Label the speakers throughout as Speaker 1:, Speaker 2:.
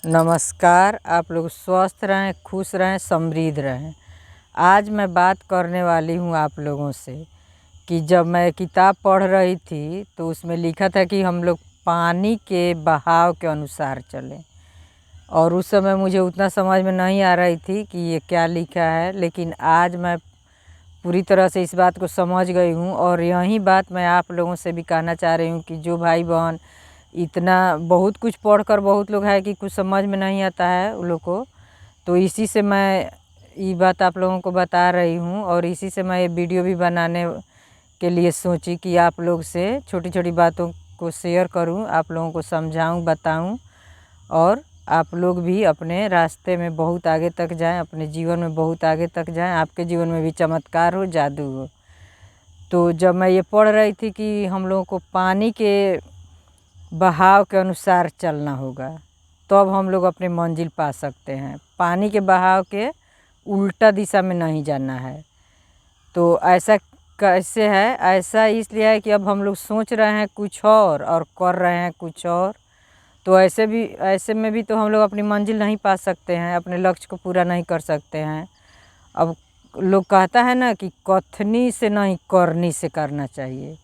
Speaker 1: नमस्कार। आप लोग स्वस्थ रहें, खुश रहें, समृद्ध रहें। आज मैं बात करने वाली हूँ आप लोगों से कि जब मैं किताब पढ़ रही थी तो उसमें लिखा था कि हम लोग पानी के बहाव के अनुसार चलें। और उस समय मुझे उतना समझ में नहीं आ रही थी कि ये क्या लिखा है, लेकिन आज मैं पूरी तरह से इस बात को समझ गई हूँ। और यही बात मैं आप लोगों से भी कहना चाह रही हूँ कि जो भाई बहन इतना बहुत कुछ पढ़कर बहुत लोग है कि कुछ समझ में नहीं आता है उन लोग को, तो इसी से मैं ये बात आप लोगों को बता रही हूँ। और इसी से मैं ये वीडियो भी बनाने के लिए सोची कि आप लोग से छोटी छोटी बातों को शेयर करूँ, आप लोगों को समझाऊँ, बताऊँ, और आप लोग भी अपने रास्ते में बहुत आगे तक जाएं, अपने जीवन में बहुत आगे तक जाएं, आपके जीवन में भी चमत्कार हो, जादू हो। तो जब मैं ये पढ़ रही थी कि हम लोगों को पानी के बहाव के अनुसार चलना होगा, तब हम लोग अपनी मंजिल पा सकते हैं। पानी के बहाव के उल्टा दिशा में नहीं जाना है। तो ऐसा कैसे है? ऐसा इसलिए है कि अब हम लोग सोच रहे हैं कुछ और कर रहे हैं कुछ और। तो ऐसे में भी तो हम लोग अपनी मंजिल नहीं पा सकते हैं, अपने लक्ष्य को पूरा नहीं कर सकते हैं। अब लोग कहता है ना कि कथनी से नहीं करनी से करना चाहिए।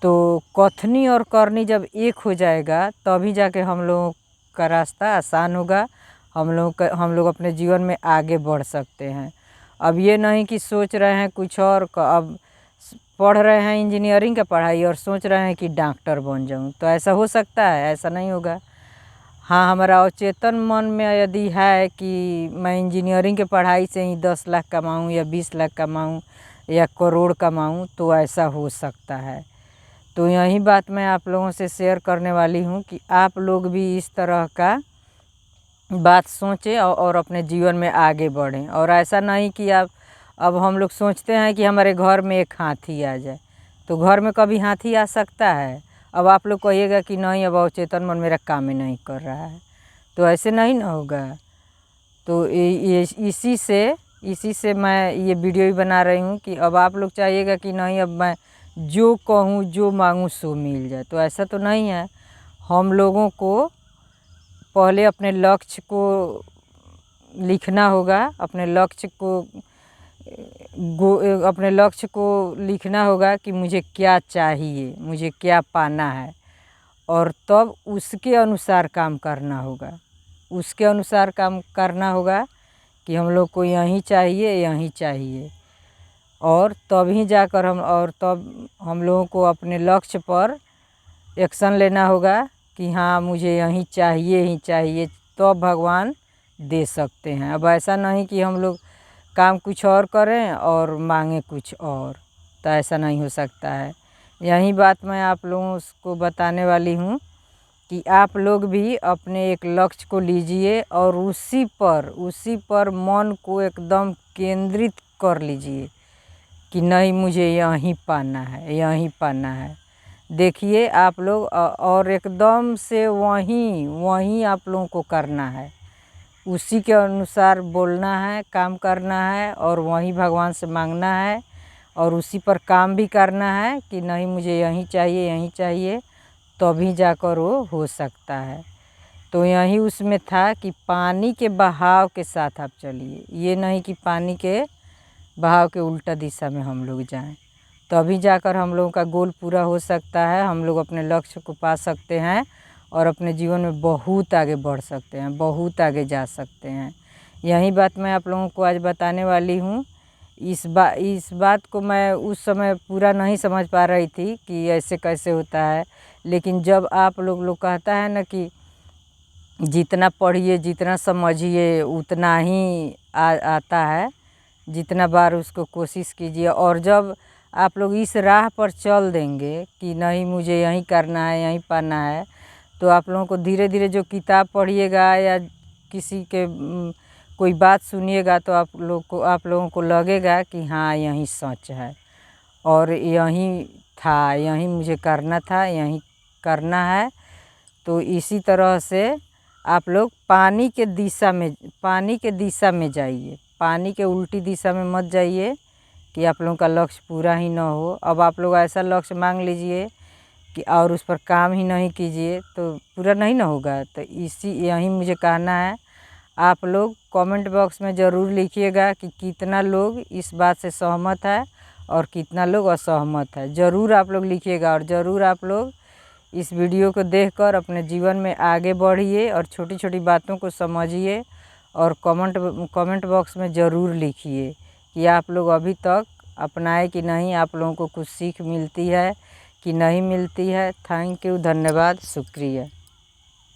Speaker 1: तो कथनी और करनी जब एक हो जाएगा तभी जाके हम लोगों का रास्ता आसान होगा, हम लोग अपने जीवन में आगे बढ़ सकते हैं। अब ये नहीं कि सोच रहे हैं कुछ और अब पढ़ रहे हैं इंजीनियरिंग का पढ़ाई और सोच रहे हैं कि डॉक्टर बन जाऊं, तो ऐसा हो सकता है? ऐसा नहीं होगा। हाँ, हमारा अवचेतन मन में यदि है कि मैं इंजीनियरिंग के पढ़ाई से ही 10 लाख कमाऊं या 20 लाख कमाऊं या करोड़ कमाऊं, तो ऐसा हो सकता है। तो यही बात मैं आप लोगों से शेयर करने वाली हूँ कि आप लोग भी इस तरह का बात सोचें और अपने जीवन में आगे बढ़ें। और ऐसा नहीं कि अब हम लोग सोचते हैं कि हमारे घर में एक हाथी आ जाए, तो घर में कभी हाथी आ सकता है? अब आप लोग कहिएगा कि नहीं, अब अवचेतन मन मेरा काम ही नहीं कर रहा है, तो ऐसे नहीं ना होगा। तो ये इसी से मैं ये वीडियो भी बना रही हूँ कि अब आप लोग चाहिएगा कि नहीं, अब मैं जो कहूँ जो मांगूँ सो मिल जाए, तो ऐसा तो नहीं है। हम लोगों को पहले अपने लक्ष्य को लिखना होगा, अपने लक्ष्य को लिखना होगा कि मुझे क्या चाहिए, मुझे क्या पाना है, और तब उसके अनुसार काम करना होगा। उसके अनुसार काम करना होगा कि हम लोग को यही चाहिए, यही चाहिए, और तभी जाकर तब हम लोगों को अपने लक्ष्य पर एक्शन लेना होगा कि हाँ, मुझे यही चाहिए ही चाहिए, तो भगवान दे सकते हैं। अब ऐसा नहीं कि हम लोग काम कुछ और करें और मांगे कुछ और, तो ऐसा नहीं हो सकता है। यही बात मैं आप लोगों को बताने वाली हूँ कि आप लोग भी अपने एक लक्ष्य को लीजिए और उसी पर मन को एकदम केंद्रित कर लीजिए कि नहीं, मुझे यहीं पाना है, यहीं पाना है। देखिए आप लोग और एकदम से वहीं आप लोगों को करना है, उसी के अनुसार बोलना है, काम करना है, और वहीं भगवान से मांगना है, और उसी पर काम भी करना है कि नहीं, मुझे यहीं चाहिए, यहीं चाहिए, तभी जाकर वो हो सकता है। तो यही उसमें था कि पानी के बहाव के साथ आप चलिए, ये नहीं कि पानी के बहाव के उल्टा दिशा में हम लोग जाएं, तभी जाकर हम लोगों का गोल पूरा हो सकता है। हम लोग अपने लक्ष्य को पा सकते हैं और अपने जीवन में बहुत आगे बढ़ सकते हैं, बहुत आगे जा सकते हैं। यही बात मैं आप लोगों को आज बताने वाली हूँ। इस बात को मैं उस समय पूरा नहीं समझ पा रही थी कि ऐसे कैसे होता है, लेकिन जब आप लोग कहता है ना कि जितना पढ़िए, जितना समझिए, उतना ही आता है, जितना बार उसको कोशिश कीजिए। और जब आप लोग इस राह पर चल देंगे कि नहीं, मुझे यहीं करना है, यहीं पाना है, तो आप लोगों को धीरे धीरे जो किताब पढ़िएगा या किसी के कोई बात सुनिएगा, तो आप लोगों को लगेगा कि हाँ, यही सच है और यहीं था, यहीं मुझे करना था, यहीं करना है। तो इसी तरह से आप लोग पानी के दिशा में जाइए, पानी के उल्टी दिशा में मत जाइए कि आप लोगों का लक्ष्य पूरा ही ना हो। अब आप लोग ऐसा लक्ष्य मांग लीजिए कि और उस पर काम ही नहीं कीजिए तो पूरा नहीं ना होगा। तो यही मुझे कहना है। आप लोग कमेंट बॉक्स में ज़रूर लिखिएगा कि कितना लोग इस बात से सहमत है और कितना लोग असहमत है। ज़रूर आप लोग लिखिएगा और ज़रूर आप लोग इस वीडियो को देखकर अपने जीवन में आगे बढ़िए और छोटी छोटी बातों को समझिए और कमेंट बॉक्स में ज़रूर लिखिए कि आप लोग अभी तक अपनाए कि नहीं, आप लोगों को कुछ सीख मिलती है कि नहीं मिलती है। थैंक यू, धन्यवाद, शुक्रिया।